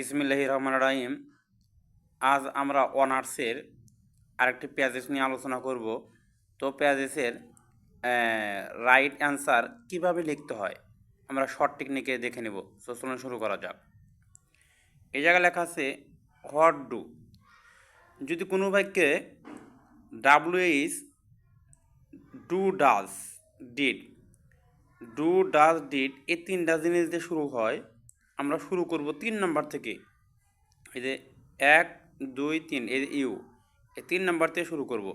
বিসমিল্লাহির রহমানির রহিম। আজ আমরা অনার্সের আরেকটি প্যাসেজ নিয়ে আলোচনা করব। তো প্যাসেজের রাইট অ্যান্সার কিভাবে লিখতে হয় আমরা শর্ট টেকনিকে দেখে নেব। সো চলুন শুরু করা যাক। এই জায়গায় লেখা আছে হোয়াট ডু। যদি কোনো বাক্যে ডাব্লিউএইচ ডু ডাজ ডিড এই তিনটা জিনিস দিয়ে শুরু হয়, আমরা শুরু করব 3 নম্বর থেকে। এই যে 1 2 3 এই যে ইউ, এই 3 নম্বর থেকে শুরু করব।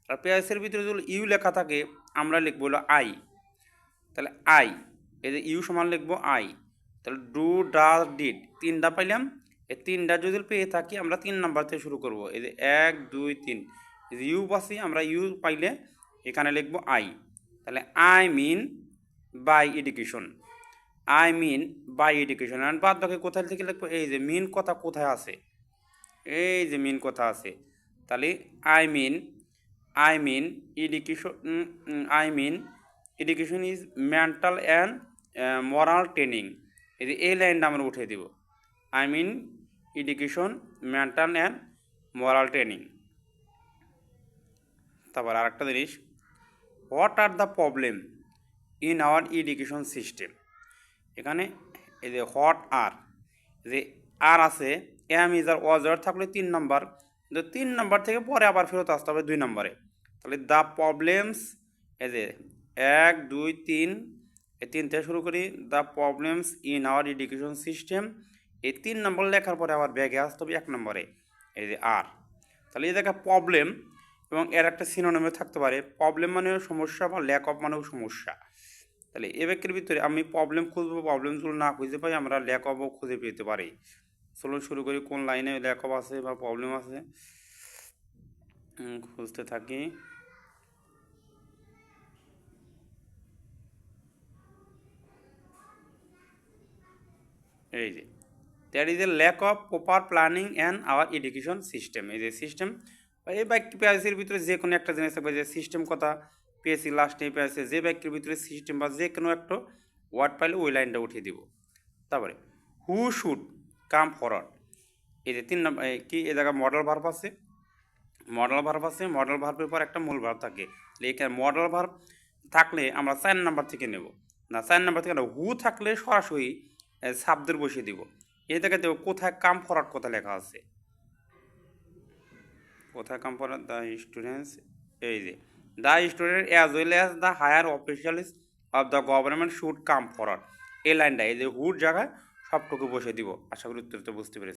আর পেয়াসের ভিতরে যদি ইউ লেখা থাকে আমরা লিখব হলো আই। তাহলে আই, এই যে ইউ সমান লিখব আই। তাহলে ডু ডাজ ডিড তিনটা পাইলাম। এই তিনটা যদি পেয়ে থাকি আমরা 3 নম্বর থেকে শুরু করব। এই যে 1 2 3 এই যে ইউ পাচ্ছি, আমরা ইউ পাইলে এখানে লিখব আই। তাহলে I mean by education, I mean by education. আর বাদ বাকি কোথায় থেকে লিখবো, এই যে মিন কথা কোথায় আছে, এই যে মিন কথা আছে। তাহলে I mean education is mental and moral training. এই যে এই লাইনটা আমরা উঠে দিব, I mean education mental and moral training. তারপর আরেকটা জিনিস, what are the problem in our education system. এখানে এই যে হোয়াট আর, যে আর আছে, এম ইজ আর ওয়াজ আর থাকলে 3 নম্বর, 3 নম্বর থেকে পরে আবার ফেরত আসতে হবে 2 নম্বরে। তাহলে দ্য প্রবলেমস, এই যে 1 2 3 এই 3 থেকে শুরু করি, the problems in our education system. এই 3 নম্বর লেখার পরে আবার ব্যাগে আসতে হবে 1 নম্বরে, এই যে আর। তাহলে এই জায়গায় প্রবলেম এবং এর একটা সিনোনিমে থাকতে পারে। প্রবলেম মানেও সমস্যা বা ল্যাক অফ মানেও সমস্যা। তাহলে এ বাক্যের ভিতরে আমি প্রবলেম খুঁজবো, প্রবলেম যদি না খুঁজে পাই আমরা ল্যাক অফও খুঁজে পেতে পারি। চলুন শুরু করি, কোন লাইনে ল্যাক অফ আছে বা প্রবলেম আছে খুঁজতে থাকি। এই যে that is a lack of proper planning and our education system. এই যে সিস্টেম, এই বাক্য পেয়েছির ভিতরে যে কোনো একটা জিনিস থাকবে, যে সিস্টেম কথা পেয়েছি লাস্টে পেয়েছে, যে বাক্যের ভিতরে সিস্টেম বা যে কোনো একটা ওয়ার্ড পাইলে ওই লাইনটা উঠিয়ে দিব। তারপরে হু শুড কাম ফরওয়ার্ড, এই যে 3 নম্বর কি এই জায়গায় মডেল ভার্ব আছে, মডেল ভার্বের পর একটা মূল ভার্ব থাকে। এখানে মডেল ভার্ব থাকলে আমরা 4 নম্বর থেকে নেব না, 4 নম্বর থেকে না, হু থাকলে সরাসরি সাবদের বসিয়ে দিব। এই জায়গায় দেবো কোথায় কাম ফরওয়ার্ড কথা লেখা আছে, কোথায় কাম ফরওয়ার্ড, দ্য স্টুডেন্টস, এই যে the student as well as the higher officials of the government should come forward. এই লাইনটা এই যে হুর জায়গায় সবটুকু বসে দিব। আশা করি উত্তরটা বুঝতে পেরেছি।